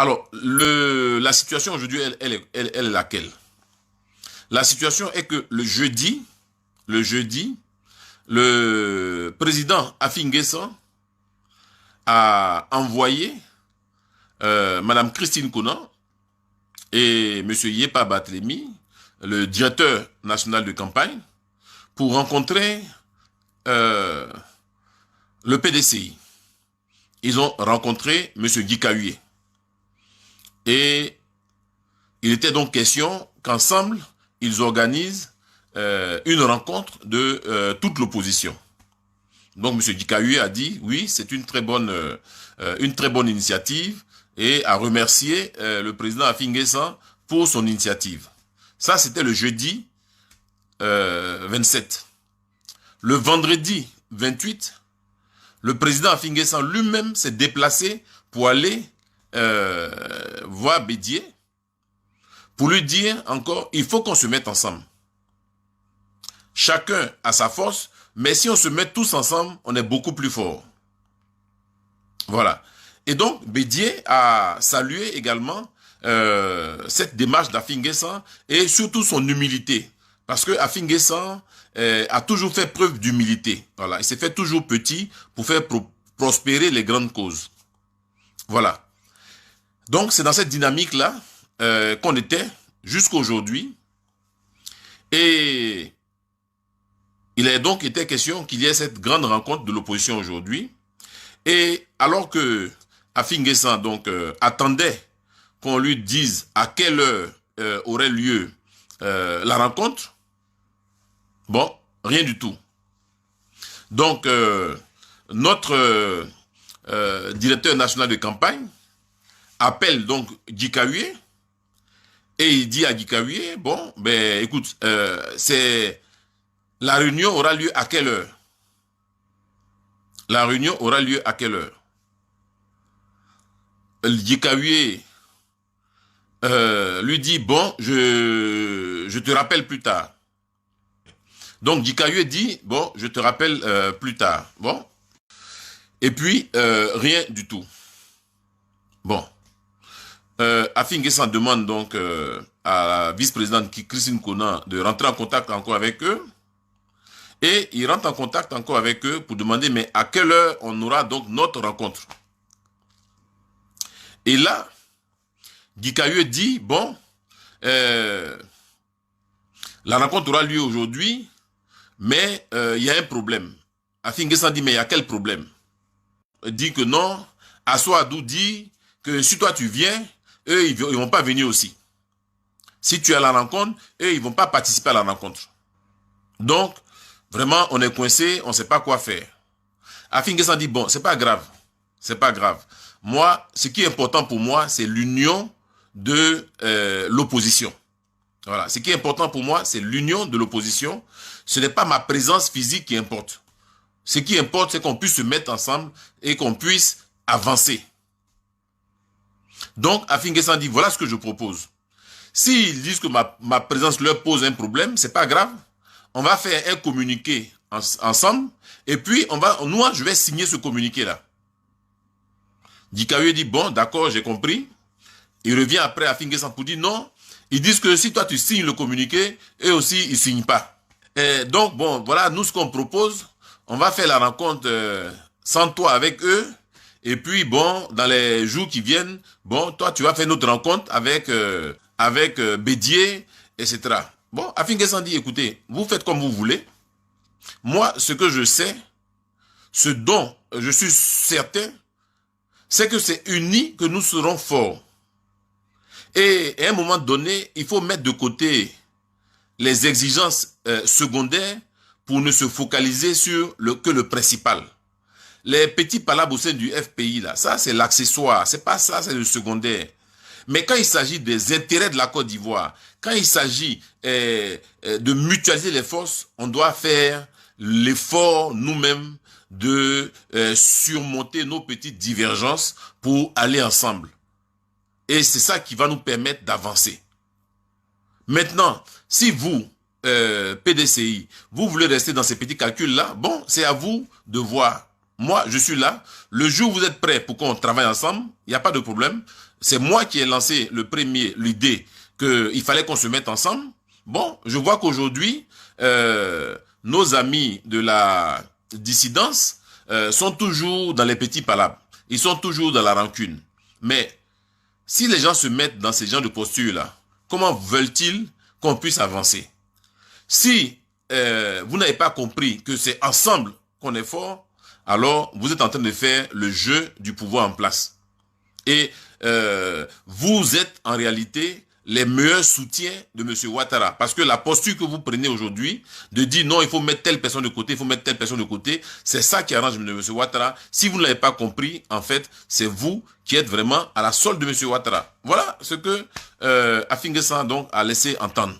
Alors, la situation aujourd'hui, elle est laquelle? La situation est que le président Affy N'Guessan a envoyé Madame Christine Konan et Monsieur Yepa Barthélemy, le directeur national de campagne, pour rencontrer le PDCI. Ils ont rencontré Monsieur Guy Kahuye. Et il était donc question qu'ensemble, ils organisent une rencontre de toute l'opposition. Donc M. Guy Kahuye a dit, oui, c'est une très bonne initiative et a remercié le président Affy N'Guessan pour son initiative. Ça, c'était le jeudi 27. Le vendredi 28, le président Affy N'Guessan lui-même s'est déplacé pour aller voir Bédié, pour lui dire encore, il faut qu'on se mette ensemble. Chacun a sa force, mais si on se met tous ensemble, on est beaucoup plus fort. Voilà. Et donc, Bédié a salué également cette démarche d'Affy N'Guessan et surtout son humilité. Parce que Affy N'Guessan a toujours fait preuve d'humilité. Voilà. Il s'est fait toujours petit pour faire prospérer les grandes causes. Voilà. Donc, c'est dans cette dynamique-là qu'on était jusqu'à aujourd'hui. Et il a donc été question qu'il y ait cette grande rencontre de l'opposition aujourd'hui. Et alors que Affy N'Guessan donc attendait qu'on lui dise à quelle heure aurait lieu la rencontre, bon, rien du tout. Donc, notre directeur national de campagne appelle donc Guy Kahuye et il dit à Guy Kahuye, bon, ben écoute, la réunion aura lieu à quelle heure? La réunion aura lieu à quelle heure? Guy Kahuye lui dit, bon, je te rappelle plus tard. Donc Guy Kahuye dit, bon, je te rappelle plus tard. Bon. Et puis, rien du tout. Bon. Affy N'Guessan demande donc à la vice-présidente Christine Konan de rentrer en contact encore avec eux. Et il rentre en contact encore avec eux pour demander mais à quelle heure on aura donc notre rencontre. Et là, Guy Kahuye dit, bon, la rencontre aura lieu aujourd'hui, mais il y a un problème. Affy N'Guessan dit, mais il y a quel problème? Il dit que non, Assoadou dit que si toi tu viens, eux ils vont pas venir aussi. Si tu es à la rencontre, eux ils vont pas participer à la rencontre. Donc, vraiment, on est coincé, on ne sait pas quoi faire. Affy N'Guessan dit, bon, c'est pas grave. C'est pas grave. Moi, ce qui est important pour moi, c'est l'union de l'opposition. Voilà. Ce qui est important pour moi, c'est l'union de l'opposition. Ce n'est pas ma présence physique qui importe. Ce qui importe, c'est qu'on puisse se mettre ensemble et qu'on puisse avancer. Donc, Affy N'Guessan dit, voilà ce que je propose. S'ils disent que ma présence leur pose un problème, c'est pas grave. On va faire un communiqué ensemble et puis moi, je vais signer ce communiqué-là. Guy Kahuye dit, bon, d'accord, j'ai compris. Il revient après à Affy N'Guessan pour dire, non, ils disent que si toi tu signes le communiqué, eux aussi, ils ne signent pas. Et donc, bon, voilà, nous, ce qu'on propose, on va faire la rencontre sans toi avec eux. Et puis, bon, dans les jours qui viennent, bon, toi, tu vas faire notre rencontre avec Bédié, etc. Bon, Affy N'Guessan dit, écoutez, vous faites comme vous voulez. Moi, ce que je sais, ce dont je suis certain, c'est que c'est unis que nous serons forts. Et à un moment donné, il faut mettre de côté les exigences secondaires pour ne se focaliser sur que le principal. Les petits palabres au sein du FPI, là, ça c'est l'accessoire, c'est pas ça, c'est le secondaire. Mais quand il s'agit des intérêts de la Côte d'Ivoire, quand il s'agit de mutualiser les forces, on doit faire l'effort nous-mêmes de surmonter nos petites divergences pour aller ensemble. Et c'est ça qui va nous permettre d'avancer. Maintenant, si vous, PDCI, vous voulez rester dans ces petits calculs-là, bon, c'est à vous de voir. Moi, je suis là. Le jour où vous êtes prêts pour qu'on travaille ensemble, il n'y a pas de problème. C'est moi qui ai lancé l'idée qu'il fallait qu'on se mette ensemble. Bon, je vois qu'aujourd'hui, nos amis de la dissidence sont toujours dans les petits palabres. Ils sont toujours dans la rancune. Mais si les gens se mettent dans ces genres de postures-là, comment veulent-ils qu'on puisse avancer? Si vous n'avez pas compris que c'est ensemble qu'on est fort, alors vous êtes en train de faire le jeu du pouvoir en place. Et vous êtes en réalité les meilleurs soutiens de M. Ouattara. Parce que la posture que vous prenez aujourd'hui, de dire non, il faut mettre telle personne de côté, il faut mettre telle personne de côté, c'est ça qui arrange M. Ouattara. Si vous ne l'avez pas compris, en fait, c'est vous qui êtes vraiment à la solde de M. Ouattara. Voilà ce que Afingessa donc a laissé entendre.